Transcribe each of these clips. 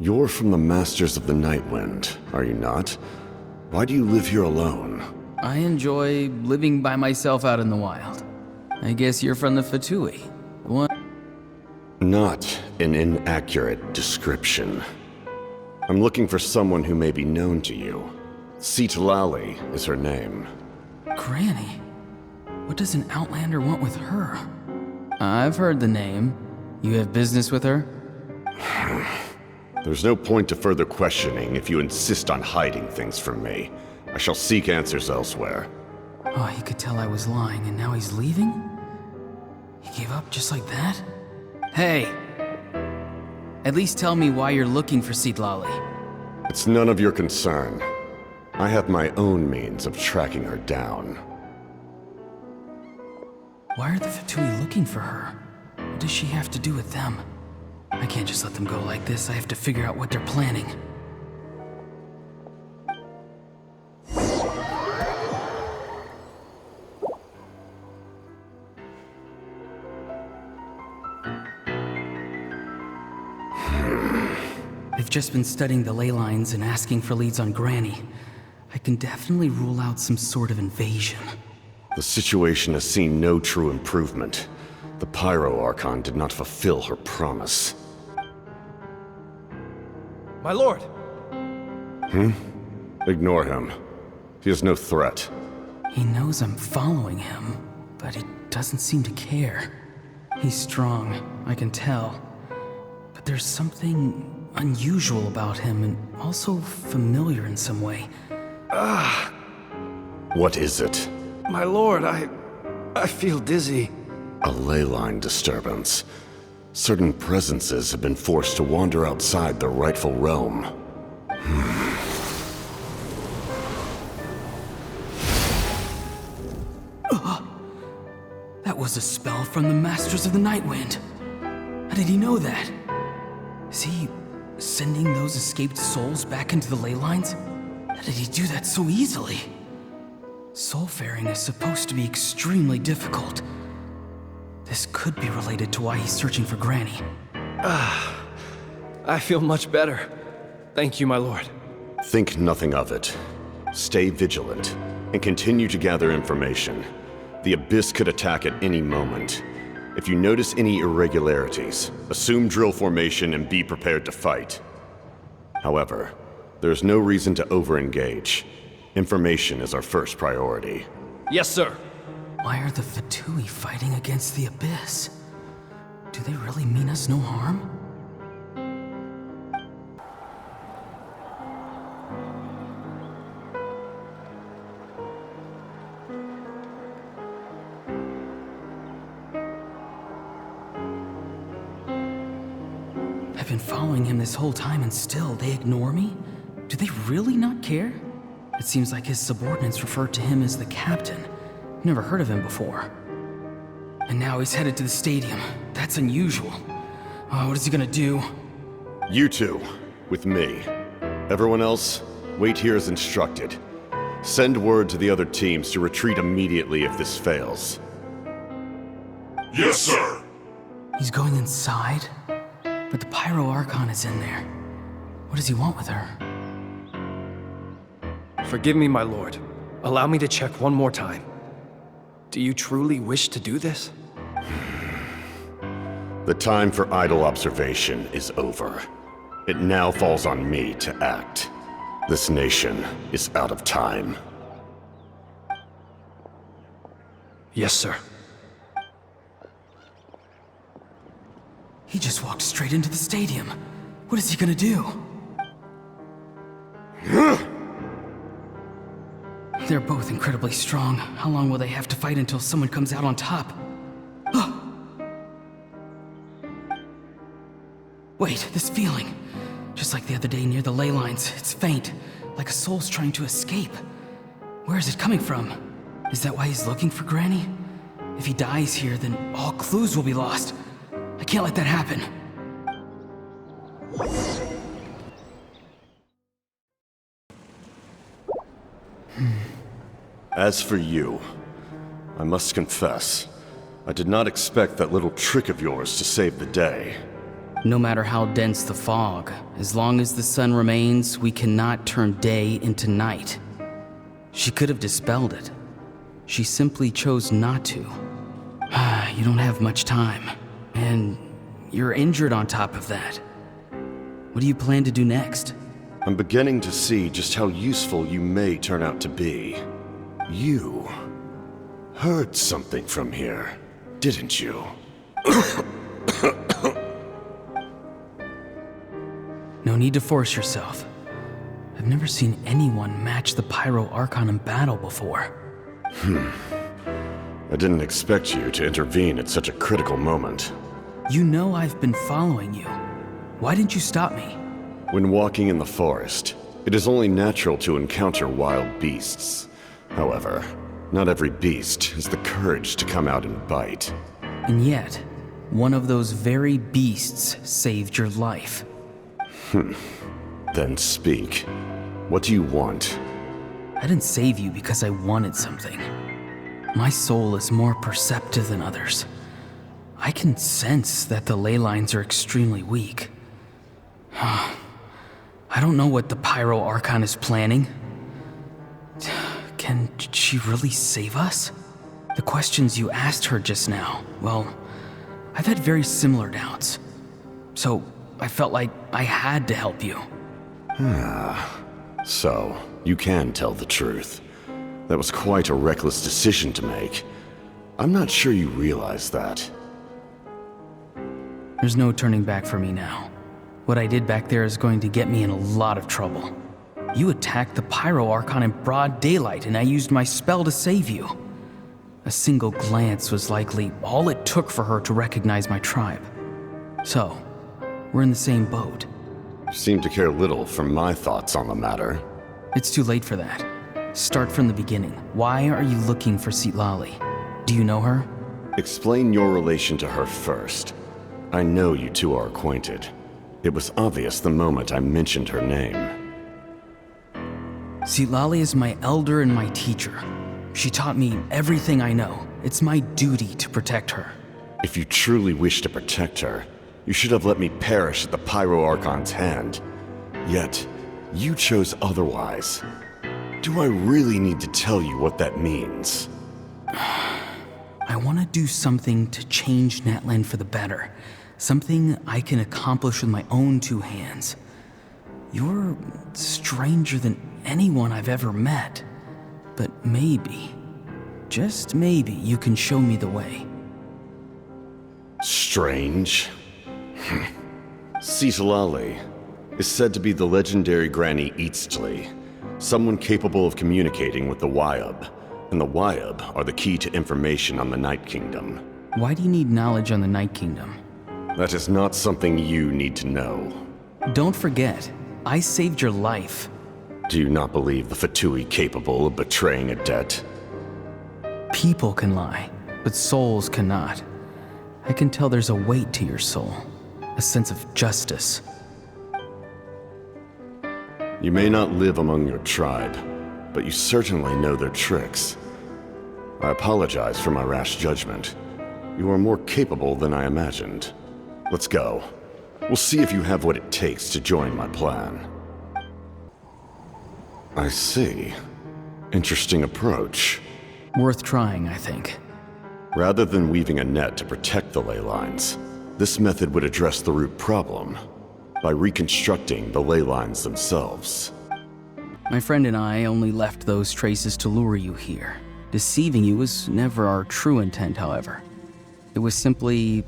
You're from the Masters of the Nightwind, are you not? Why do you live here alone? I enjoy living by myself out in the wild. I guess you're from the Fatui. What? Not an inaccurate description. I'm looking for someone who may be known to you. Citlali is her name. Granny? What does an Outlander want with her? I've heard the name. You have business with her? There's no point to further questioning if you insist on hiding things from me. I shall seek answers elsewhere. Oh, he could tell I was lying and now he's leaving? He gave up just like that? Hey! At least tell me why you're looking for Citlali. It's none of your concern. I have my own means of tracking her down. Why are the Fatui looking for her? What does she have to do with them? I can't just let them go like this. I have to figure out what they're planning. They've just been studying the ley lines and asking for leads on Granny. I can definitely rule out some sort of invasion. The situation has seen no true improvement. The Pyro Archon did not fulfill her promise. My lord! Ignore him. He is no threat. He knows I'm following him, but he doesn't seem to care. He's strong, I can tell. But there's something unusual about him and also familiar in some way. What is it? My lord, I feel dizzy. A ley line disturbance. Certain presences have been forced to wander outside their rightful realm. That was a spell from the Masters of the Nightwind. How did he know that? Is he sending those escaped souls back into the ley lines? How did he do that so easily? Soulfaring is supposed to be extremely difficult. This could be related to why he's searching for Granny. I feel much better. Thank you, my lord. Think nothing of it. Stay vigilant, and continue to gather information. The Abyss could attack at any moment. If you notice any irregularities, assume drill formation and be prepared to fight. However, there's no reason to over-engage. Information is our first priority. Yes, sir. Why are the Fatui fighting against the Abyss? Do they really mean us no harm? I've been following him this whole time and still they ignore me? Do they really not care? It seems like his subordinates refer to him as the captain. Never heard of him before. And now he's headed to the stadium. That's unusual. Oh, what is he gonna do? You two, with me. Everyone else, wait here as instructed. Send word to the other teams to retreat immediately if this fails. Yes, sir! He's going inside? But the Pyro Archon is in there. What does he want with her? Forgive me, my lord. Allow me to check one more time. Do you truly wish to do this? The time for idle observation is over. It now falls on me to act. This nation is out of time. Yes, sir. He just walked straight into the stadium. What is he gonna do? They're both incredibly strong. How long will they have to fight until someone comes out on top? Wait, this feeling. Just like the other day near the ley lines, it's faint, like a soul's trying to escape. Where is it coming from? Is that why he's looking for Granny? If he dies here, then all clues will be lost. I can't let that happen. As for you, I must confess, I did not expect that little trick of yours to save the day. No matter how dense the fog, as long as the sun remains, we cannot turn day into night. She could have dispelled it. She simply chose not to. You don't have much time, and you're injured on top of that. What do you plan to do next? I'm beginning to see just how useful you may turn out to be. You heard something from here, didn't you? No need to force yourself. I've never seen anyone match the Pyro Archon in battle before. I didn't expect you to intervene at such a critical moment. You know I've been following you. Why didn't you stop me? When walking in the forest, it is only natural to encounter wild beasts. However, not every beast has the courage to come out and bite. And yet, one of those very beasts saved your life. Then speak. What do you want? I didn't save you because I wanted something. My soul is more perceptive than others. I can sense that the ley lines are extremely weak. I don't know what the Pyro Archon is planning. Can she really save us? The questions you asked her just now, well, I've had very similar doubts. So I felt like I had to help you. So, you can tell the truth. That was quite a reckless decision to make. I'm not sure you realize that. There's no turning back for me now. What I did back there is going to get me in a lot of trouble. You attacked the Pyro Archon in broad daylight, and I used my spell to save you. A single glance was likely all it took for her to recognize my tribe. So, we're in the same boat. You seem to care little for my thoughts on the matter. It's too late for that. Start from the beginning. Why are you looking for Citlali? Do you know her? Explain your relation to her first. I know you two are acquainted. It was obvious the moment I mentioned her name. Citlali is my elder and my teacher. She taught me everything I know. It's my duty to protect her. If you truly wish to protect her, you should have let me perish at the Pyro Archon's hand. Yet, you chose otherwise. Do I really need to tell you what that means? I want to do something to change Natlan for the better. Something I can accomplish with my own two hands. You're stranger than anyone I've ever met. But maybe, just maybe, you can show me the way. Strange? Citlali is said to be the legendary Granny Eastly, someone capable of communicating with the Wyab, and the Wyab are the key to information on the Night Kingdom. Why do you need knowledge on the Night Kingdom? That is not something you need to know. Don't forget, I saved your life. Do you not believe the Fatui capable of betraying a debt? People can lie, but souls cannot. I can tell there's a weight to your soul, a sense of justice. You may not live among your tribe, but you certainly know their tricks. I apologize for my rash judgment. You are more capable than I imagined. Let's go. We'll see if you have what it takes to join my plan. I see. Interesting approach. Worth trying, I think. Rather than weaving a net to protect the ley lines, this method would address the root problem by reconstructing the ley lines themselves. My friend and I only left those traces to lure you here. Deceiving you was never our true intent, however. It was simply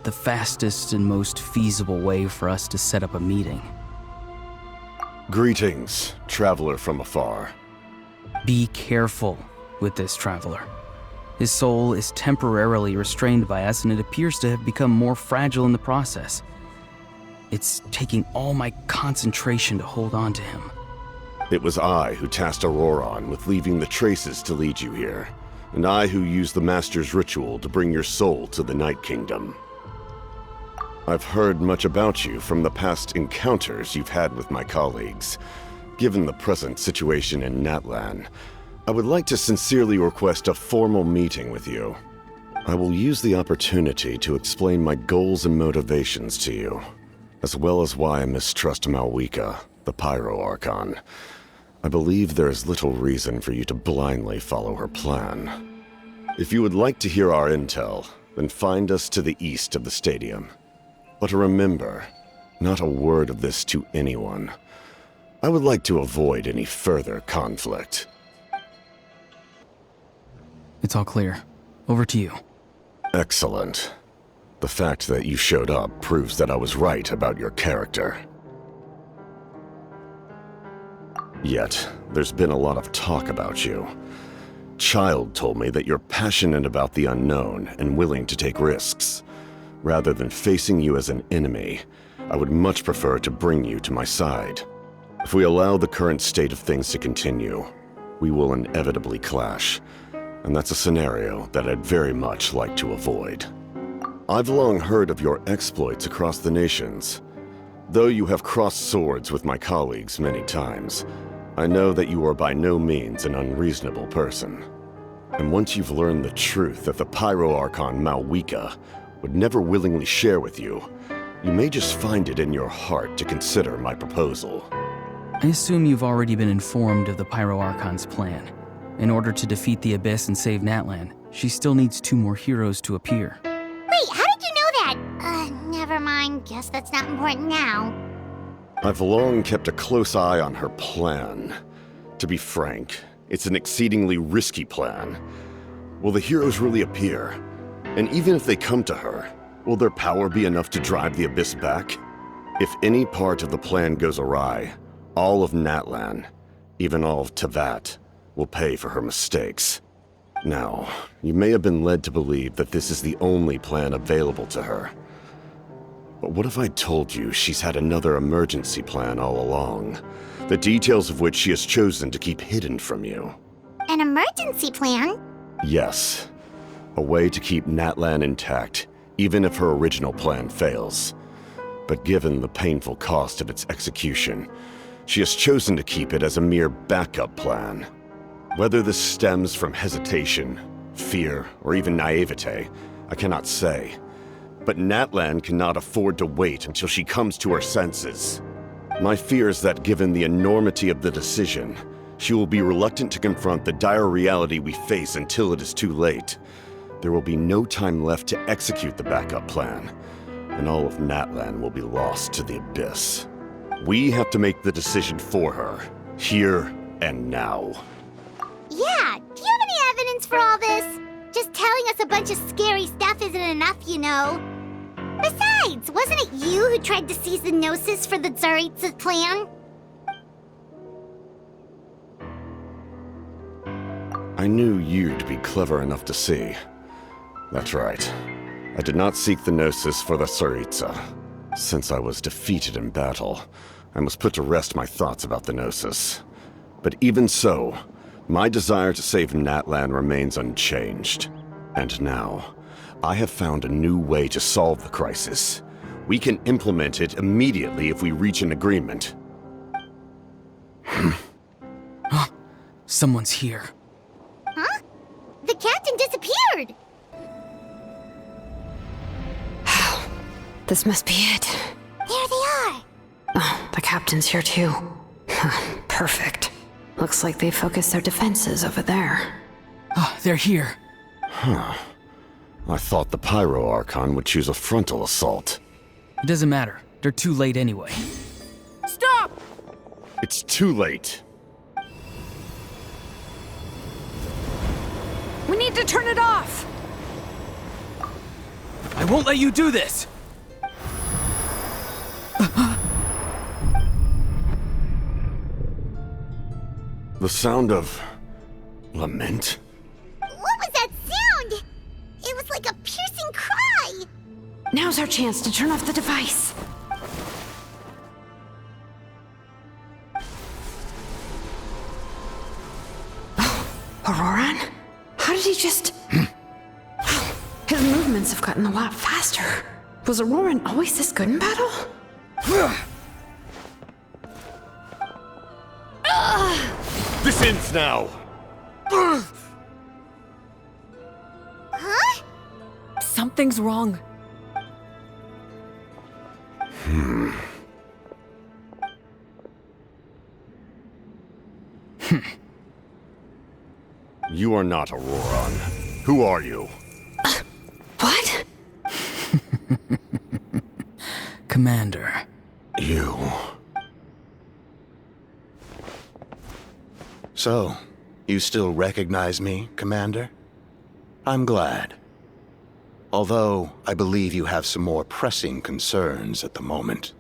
the fastest and most feasible way for us to set up a meeting. Greetings, traveler from afar. Be careful with this traveler. His soul is temporarily restrained by us, and it appears to have become more fragile in the process. It's taking all my concentration to hold on to him. It was I who tasked Auroron with leaving the traces to lead you here, and I who used the Master's ritual to bring your soul to the Night Kingdom. I've heard much about you from the past encounters you've had with my colleagues. Given the present situation in Natlan, I would like to sincerely request a formal meeting with you. I will use the opportunity to explain my goals and motivations to you, as well as why I mistrust Malwika, the Pyro Archon. I believe there is little reason for you to blindly follow her plan. If you would like to hear our intel, then find us to the east of the stadium. But remember, not a word of this to anyone. I would like to avoid any further conflict. It's all clear. Over to you. Excellent. The fact that you showed up proves that I was right about your character. Yet, there's been a lot of talk about you. Child told me that you're passionate about the unknown and willing to take risks. Rather than facing you as an enemy, I would much prefer to bring you to my side. If we allow the current state of things to continue, we will inevitably clash, and that's a scenario that I'd very much like to avoid. I've long heard of your exploits across the nations. Though you have crossed swords with my colleagues many times, I know that you are by no means an unreasonable person. And once you've learned the truth that the Pyro Archon Malwika would never willingly share with you, you may just find it in your heart to consider my proposal. I assume you've already been informed of the Pyro Archon's plan. In order to defeat the Abyss and save Natlan, she still needs 2 more heroes to appear. Wait, how did you know that? Never mind. Guess that's not important now. I've long kept a close eye on her plan. To be frank, it's an exceedingly risky plan. Will the heroes really appear? And even if they come to her, will their power be enough to drive the Abyss back? If any part of the plan goes awry, all of Natlan, even all of Tevat, will pay for her mistakes. Now, you may have been led to believe that this is the only plan available to her. But what if I told you she's had another emergency plan all along, the details of which she has chosen to keep hidden from you? An emergency plan? Yes. A way to keep Natlan intact, even if her original plan fails. But given the painful cost of its execution, she has chosen to keep it as a mere backup plan. Whether this stems from hesitation, fear, or even naivete, I cannot say. But Natlan cannot afford to wait until she comes to her senses. My fear is that given the enormity of the decision, she will be reluctant to confront the dire reality we face until it is too late. There will be no time left to execute the backup plan, and all of Natlan will be lost to the Abyss. We have to make the decision for her, here and now. Yeah, do you have any evidence for all this? Just telling us a bunch of scary stuff isn't enough, you know. Besides, wasn't it you who tried to seize the Gnosis for the Tsaritsa's plan? I knew you'd be clever enough to see. That's right. I did not seek the Gnosis for the Tsaritsa. Since I was defeated in battle, I must put to rest my thoughts about the Gnosis. But even so, my desire to save Natlan remains unchanged. And now, I have found a new way to solve the crisis. We can implement it immediately if we reach an agreement. Someone's here. Huh? The captain disappeared! This must be it. There they are! Oh, the captain's here too. Perfect. Looks like they focused their defenses over there. They're here. I thought the Pyro Archon would choose a frontal assault. It doesn't matter. They're too late anyway. Stop! It's too late. We need to turn it off! I won't let you do this! The sound of lament? What was that sound? It was like a piercing cry! Now's our chance to turn off the device. Auroran? How did he just... His movements have gotten a lot faster. Was Auroran always this good in battle? This ends now! Huh? Something's wrong. You are not Auroran. Who are you? What? Commander. You. So, you still recognize me, Commander? I'm glad. Although, I believe you have some more pressing concerns at the moment.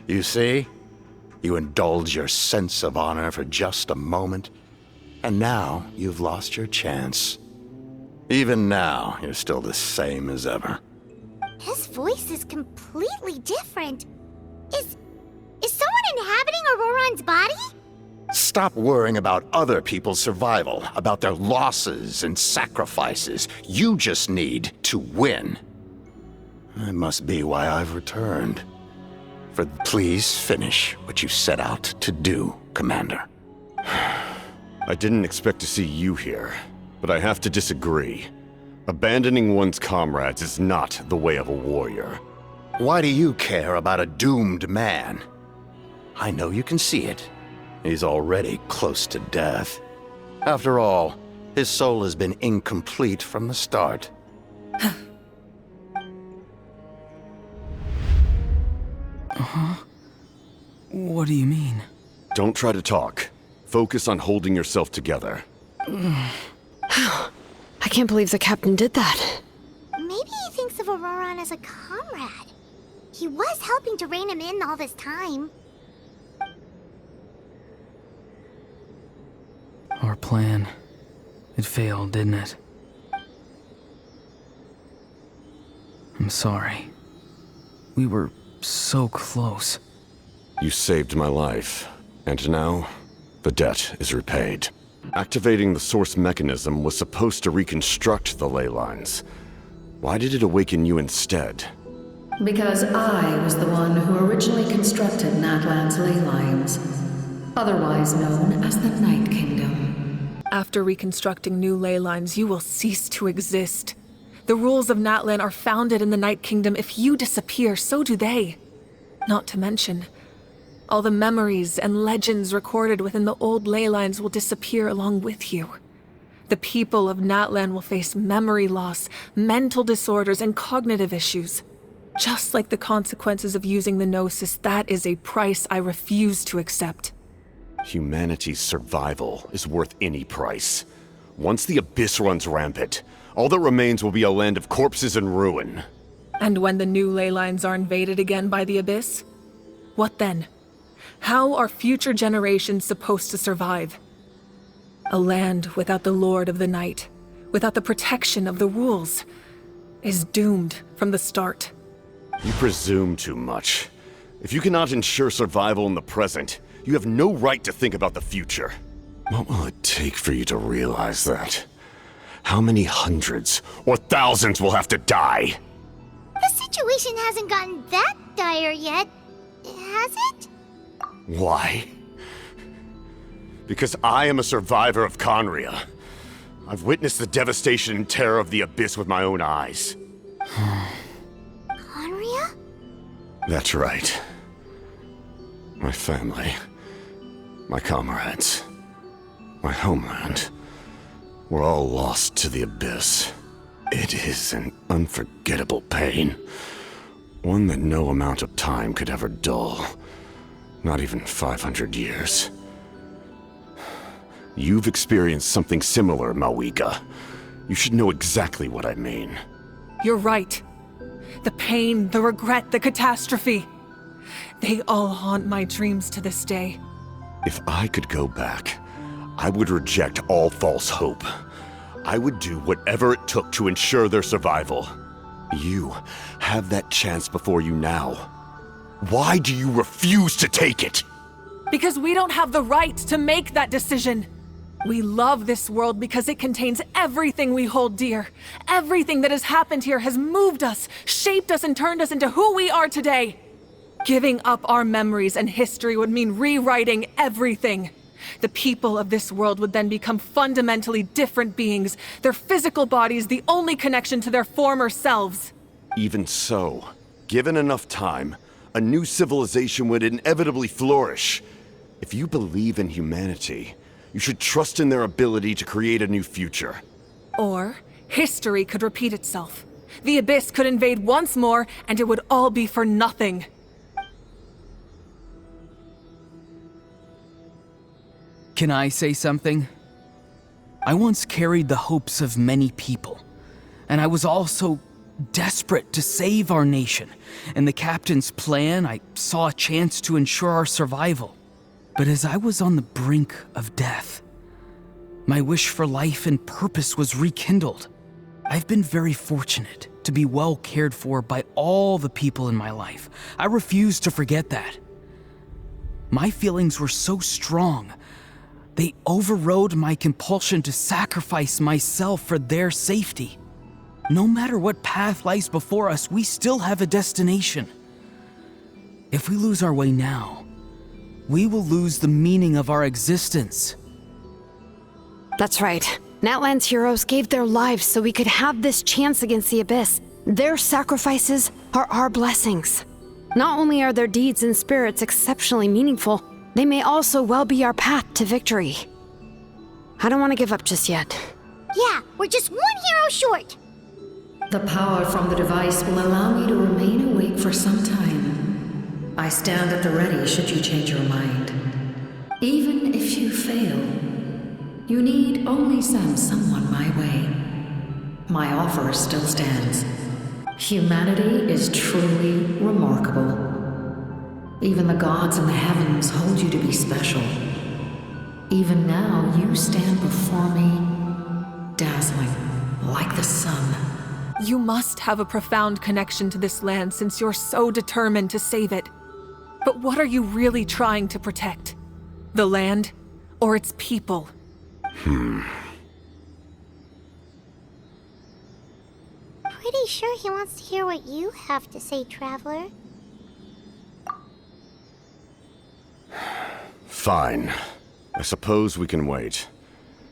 You see? You indulge your sense of honor for just a moment, and now you've lost your chance. Even now, you're still the same as ever. His voice is completely different. Is someone inhabiting Auroran's body? Stop worrying about other people's survival, about their losses and sacrifices. You just need to win. That must be why I've returned. Please finish what you set out to do, Commander. I didn't expect to see you here, but I have to disagree. Abandoning one's comrades is not the way of a warrior. Why do you care about a doomed man? I know you can see it. He's already close to death. After all, his soul has been incomplete from the start. What do you mean? Don't try to talk. Focus on holding yourself together. I can't believe the captain did that. Maybe he thinks of Auroran as a comrade. He was helping to rein him in all this time. Our plan. It failed, didn't it? I'm sorry. We were so close. You saved my life, and now the debt is repaid. Activating the source mechanism was supposed to reconstruct the ley lines. Why did it awaken you instead? Because I was the one who originally constructed Natlan's ley lines, otherwise known as the Night Kingdom. After reconstructing new ley lines, you will cease to exist. The rules of Natlan are founded in the Night Kingdom. If you disappear, so do they. Not to mention, all the memories and legends recorded within the old ley lines will disappear along with you. The people of Natlan will face memory loss, mental disorders, and cognitive issues. Just like the consequences of using the Gnosis, that is a price I refuse to accept. Humanity's survival is worth any price. Once the Abyss runs rampant, all that remains will be a land of corpses and ruin. And when the new ley lines are invaded again by the Abyss? What then? How are future generations supposed to survive? A land without the Lord of the Night, without the protection of the rules, is doomed from the start. You presume too much. If you cannot ensure survival in the present, you have no right to think about the future. What will it take for you to realize that? How many hundreds or thousands will have to die? The situation hasn't gotten that dire yet, has it? Why? Because I am a survivor of Conria. I've witnessed the devastation and terror of the Abyss with my own eyes. Conria? That's right. My family, my comrades, my homeland, were all lost to the Abyss. It is an unforgettable pain. One that no amount of time could ever dull. Not even 500 years. You've experienced something similar, Mawika. You should know exactly what I mean. You're right. The pain, the regret, the catastrophe. They all haunt my dreams to this day. If I could go back, I would reject all false hope. I would do whatever it took to ensure their survival. You have that chance before you now. Why do you refuse to take it? Because we don't have the right to make that decision. We love this world because it contains everything we hold dear. Everything that has happened here has moved us, shaped us, and turned us into who we are today. Giving up our memories and history would mean rewriting everything. The people of this world would then become fundamentally different beings, their physical bodies the only connection to their former selves. Even so, given enough time, a new civilization would inevitably flourish. If you believe in humanity, you should trust in their ability to create a new future. Or, history could repeat itself. The Abyss could invade once more, and it would all be for nothing. Can I say something? I once carried the hopes of many people, and I was also desperate to save our nation. In the captain's plan, I saw a chance to ensure our survival. But as I was on the brink of death, my wish for life and purpose was rekindled. I've been very fortunate to be well cared for by all the people in my life. I refuse to forget that. My feelings were so strong, they overrode my compulsion to sacrifice myself for their safety. No matter what path lies before us, we still have a destination. If we lose our way now, we will lose the meaning of our existence. That's right. Natlan's heroes gave their lives so we could have this chance against the Abyss. Their sacrifices are our blessings. Not only are their deeds and spirits exceptionally meaningful, they may also well be our path to victory. I don't want to give up just yet. Yeah, we're just one hero short. The power from the device will allow me to remain awake for some time. I stand at the ready should you change your mind. Even if you fail, you need only send someone my way. My offer still stands. Humanity is truly remarkable. Even the gods in the heavens hold you to be special. Even now, you stand before me, dazzling, like the sun. You must have a profound connection to this land since you're so determined to save it. But what are you really trying to protect? The land or its people? Pretty sure he wants to hear what you have to say, Traveler. Fine. I suppose we can wait.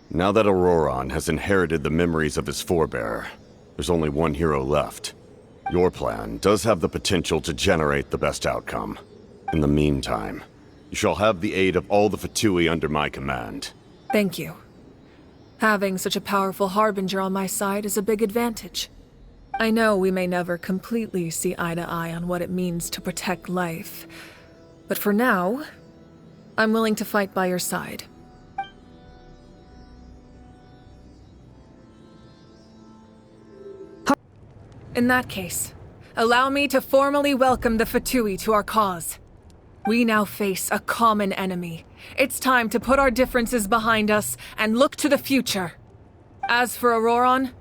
Now that Auroron has inherited the memories of his forebear, there's only one hero left. Your plan does have the potential to generate the best outcome. In the meantime, you shall have the aid of all the Fatui under my command. Thank you. Having such a powerful harbinger on my side is a big advantage. I know we may never completely see eye to eye on what it means to protect life, but for now, I'm willing to fight by your side. In that case, allow me to formally welcome the Fatui to our cause. We now face a common enemy. It's time to put our differences behind us and look to the future. As for Auroron,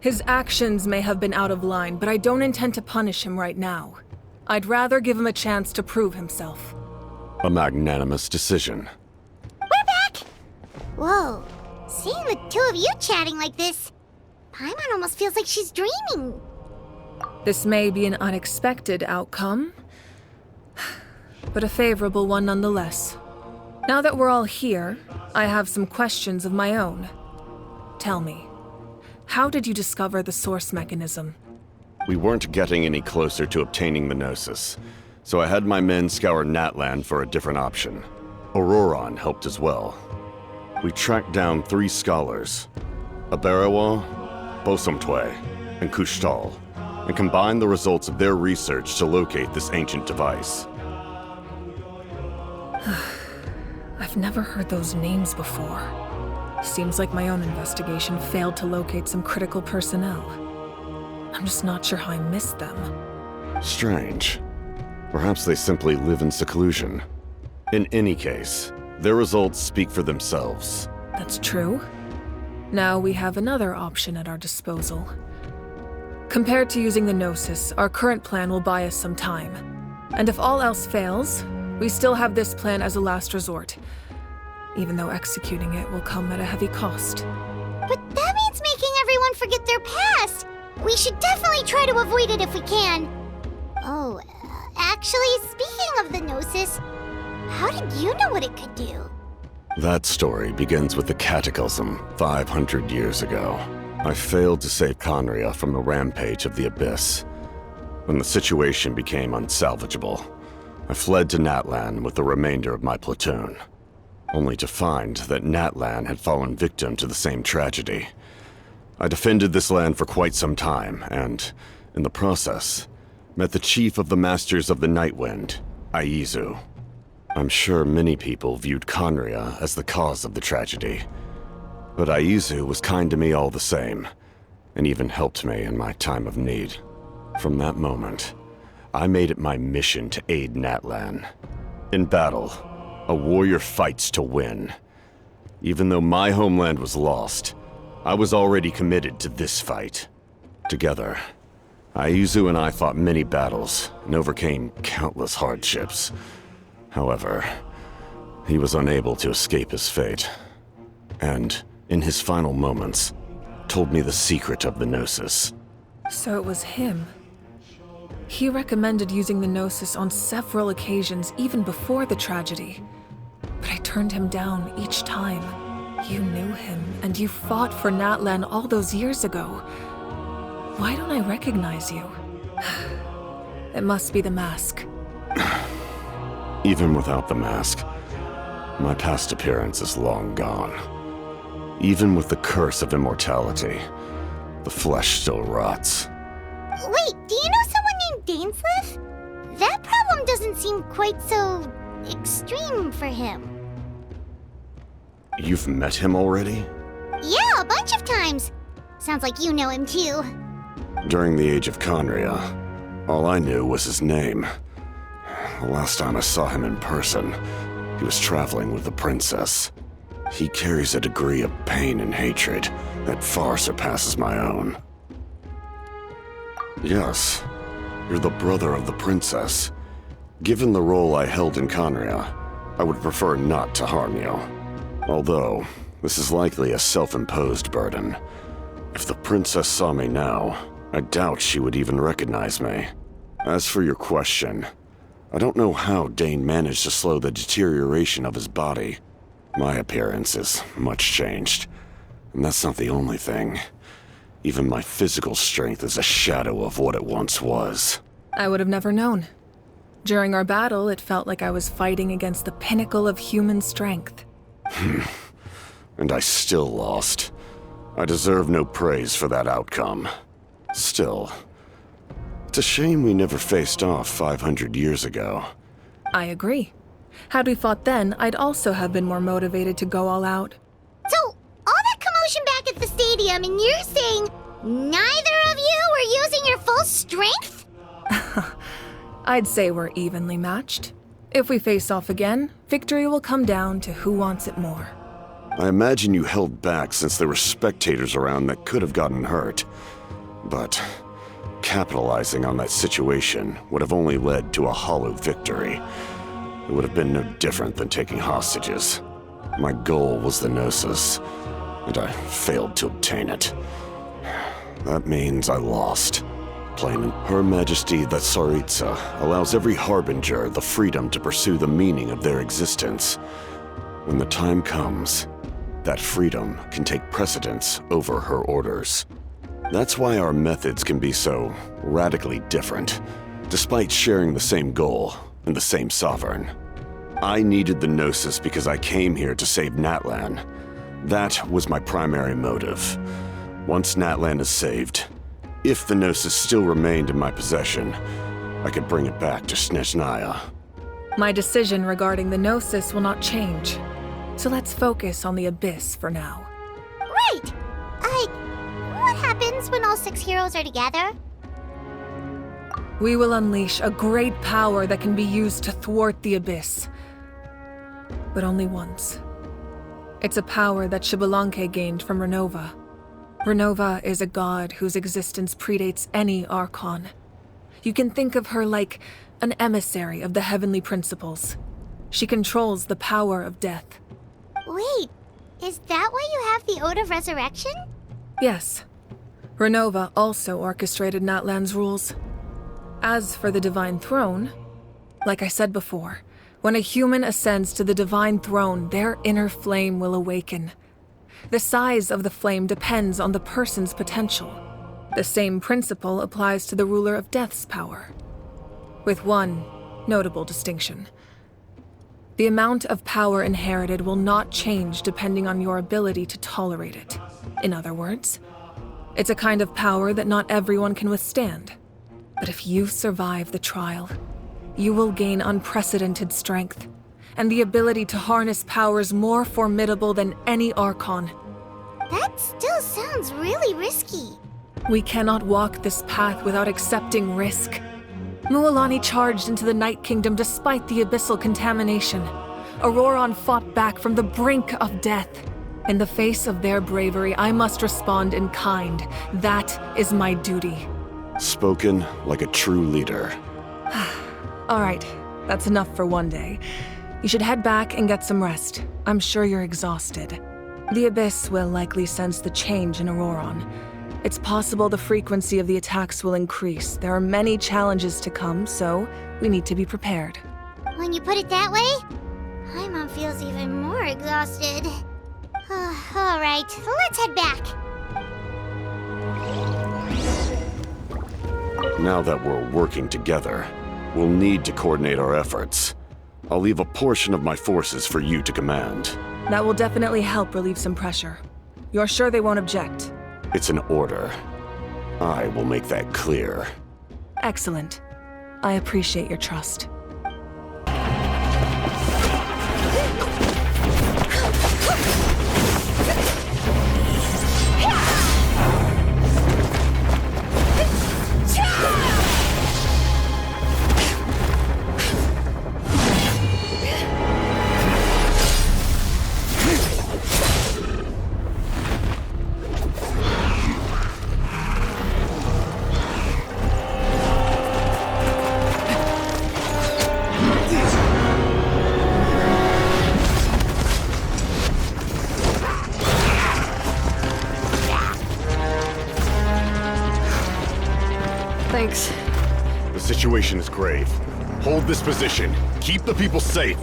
his actions may have been out of line, but I don't intend to punish him right now. I'd rather give him a chance to prove himself. A magnanimous decision. We're back! Whoa, seeing the two of you chatting like this, Paimon almost feels like she's dreaming. This may be an unexpected outcome, but a favorable one nonetheless. Now that we're all here, I have some questions of my own. Tell me, how did you discover the source mechanism? We weren't getting any closer to obtaining the Gnosis, so I had my men scour Natlan for a different option. Auroron helped as well. We tracked down 3 scholars, Abarawa, Bosomtwe, and Kushtal, and combined the results of their research to locate this ancient device. I've never heard those names before. Seems like my own investigation failed to locate some critical personnel. I'm just not sure how I missed them. Strange. Perhaps they simply live in seclusion. In any case, their results speak for themselves. That's true. Now we have another option at our disposal. Compared to using the Gnosis, our current plan will buy us some time. And if all else fails, we still have this plan as a last resort, even though executing it will come at a heavy cost. But that means making everyone forget their past. We should definitely try to avoid it if we can. Oh, actually, speaking of the Gnosis, how did you know what it could do? That story begins with the Cataclysm 500 years ago. I failed to save Conria from the rampage of the Abyss. When the situation became unsalvageable, I fled to Natlan with the remainder of my platoon, only to find that Natlan had fallen victim to the same tragedy. I defended this land for quite some time, and, in the process, met the chief of the Masters of the Nightwind, Aizu. I'm sure many people viewed Conria as the cause of the tragedy, but Aizu was kind to me all the same, and even helped me in my time of need. From that moment, I made it my mission to aid Natlan. In battle, a warrior fights to win. Even though my homeland was lost, I was already committed to this fight. Together, Aizu and I fought many battles and overcame countless hardships. However, he was unable to escape his fate, and, in his final moments, told me the secret of the Gnosis. So it was him. He recommended using the Gnosis on several occasions, even before the tragedy. But I turned him down each time. You knew him, and you fought for Natlan all those years ago. Why don't I recognize you? It must be the mask. Even without the mask, my past appearance is long gone. Even with the curse of immortality, the flesh still rots. Wait, do you know someone named Dainsleif? That problem doesn't seem quite so extreme for him. You've met him already? Yeah, a bunch of times. Sounds like you know him too. During the Age of Conria, all I knew was his name. The last time I saw him in person, he was traveling with the princess. He carries a degree of pain and hatred that far surpasses my own. Yes, you're the brother of the princess. Given the role I held in Conria, I would prefer not to harm you. Although, this is likely a self-imposed burden. If the princess saw me now, I doubt she would even recognize me. As for your question, I don't know how Dane managed to slow the deterioration of his body. My appearance is much changed, and that's not the only thing. Even my physical strength is a shadow of what it once was. I would have never known. During our battle, it felt like I was fighting against the pinnacle of human strength. And I still lost. I deserve no praise for that outcome. Still, it's a shame we never faced off 500 years ago. I agree. Had we fought then, I'd also have been more motivated to go all out. So, all that commotion back at the stadium, and you're saying neither of you were using your full strength? I'd say we're evenly matched. If we face off again, victory will come down to who wants it more. I imagine you held back since there were spectators around that could have gotten hurt. But capitalizing on that situation would have only led to a hollow victory. It would have been no different than taking hostages. My goal was the Gnosis, and I failed to obtain it. That means I lost. Plain and Her Majesty the Tsaritsa allows every harbinger the freedom to pursue the meaning of their existence. When the time comes, that freedom can take precedence over her orders. That's why our methods can be so radically different, despite sharing the same goal and the same sovereign. I needed the Gnosis because I came here to save Natlan. That was my primary motive. Once Natlan is saved, if the Gnosis still remained in my possession, I could bring it back to Snezhnaya. My decision regarding the Gnosis will not change. So let's focus on the Abyss for now. Right! What happens when all 6 heroes are together? We will unleash a great power that can be used to thwart the Abyss. But only once. It's a power that Xbalanque gained from Renova. Renova is a god whose existence predates any Archon. You can think of her like an emissary of the heavenly principles. She controls the power of death. Wait, is that why you have the Ode of Resurrection? Yes. Renova also orchestrated Natlan's rules. As for the Divine Throne, like I said before, When a human ascends to the divine throne, their inner flame will awaken. The size of the flame depends on the person's potential. The same principle applies to the ruler of death's power, with one notable distinction. The amount of power inherited will not change depending on your ability to tolerate it. In other words, it's a kind of power that not everyone can withstand. But if you survive the trial, you will gain unprecedented strength, and the ability to harness powers more formidable than any Archon. That still sounds really risky. We cannot walk this path without accepting risk. Mualani charged into the Night Kingdom despite the abyssal contamination. Auroron fought back from the brink of death. In the face of their bravery, I must respond in kind. That is my duty. Spoken like a true leader. All right, that's enough for one day. You should head back and get some rest. I'm sure you're exhausted. The Abyss will likely sense the change in Auroron. It's possible the frequency of the attacks will increase. There are many challenges to come, so we need to be prepared. When you put it that way, Paimon feels even more exhausted. All right, let's head back. Now that we're working together, we'll need to coordinate our efforts. I'll leave a portion of my forces for you to command. That will definitely help relieve some pressure. You're sure they won't object? It's an order. I will make that clear. Excellent. I appreciate your trust. Thanks. The situation is grave. Hold this position. Keep the people safe.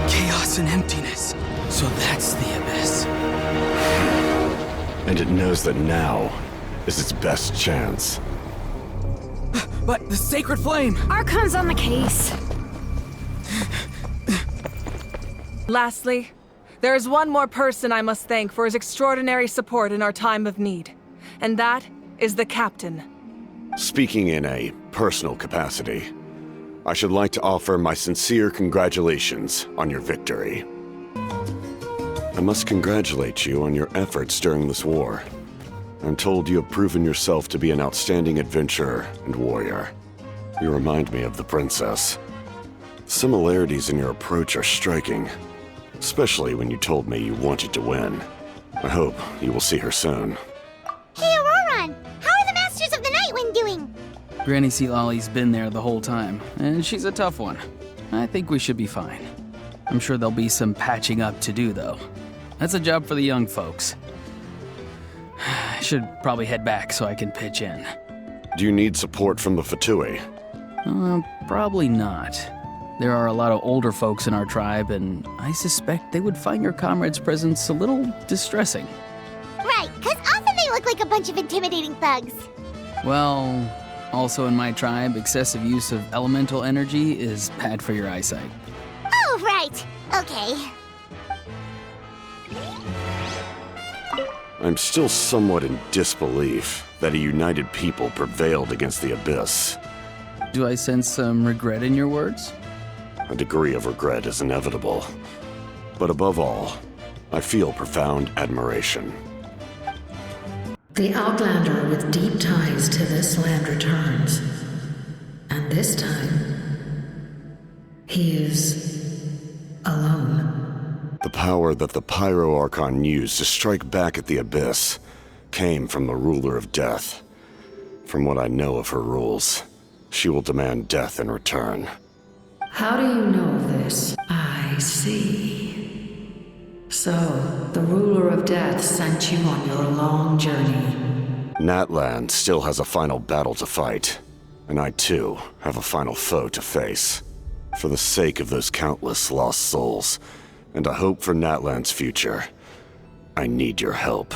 Chaos and emptiness. So that's the Abyss. And it knows that now is its best chance. But the Sacred Flame! Archon's on the case. Lastly, there is one more person I must thank for his extraordinary support in our time of need, and that is the Captain. Speaking in a personal capacity, I should like to offer my sincere congratulations on your victory. I must congratulate you on your efforts during this war. I'm told you have proven yourself to be an outstanding adventurer and warrior. You remind me of the princess. Similarities in your approach are striking, especially when you told me you wanted to win. I hope you will see her soon. Hey, Auroron! How are the Masters of the Nightwind doing? Granny Sealolly's been there the whole time, and she's a tough one. I think we should be fine. I'm sure there'll be some patching up to do, though. That's a job for the young folks. I should probably head back so I can pitch in. Do you need support from the Fatui? Probably not. There are a lot of older folks in our tribe, and I suspect they would find your comrade's presence a little distressing. Right, because often they look like a bunch of intimidating thugs. Well, also in my tribe, excessive use of elemental energy is bad for your eyesight. Oh, right. Okay. I'm still somewhat in disbelief that a united people prevailed against the Abyss. Do I sense some regret in your words? A degree of regret is inevitable. But above all, I feel profound admiration. The Outlander with deep ties to this land returns. And this time, he is alone. The power that the Pyro Archon used to strike back at the Abyss came from the Ruler of Death. From what I know of her rules, she will demand death in return. How do you know this? I see. So, the ruler of death sent you on your long journey. Natlan still has a final battle to fight. And I too have a final foe to face. For the sake of those countless lost souls, and I hope for Natlan's future, I need your help.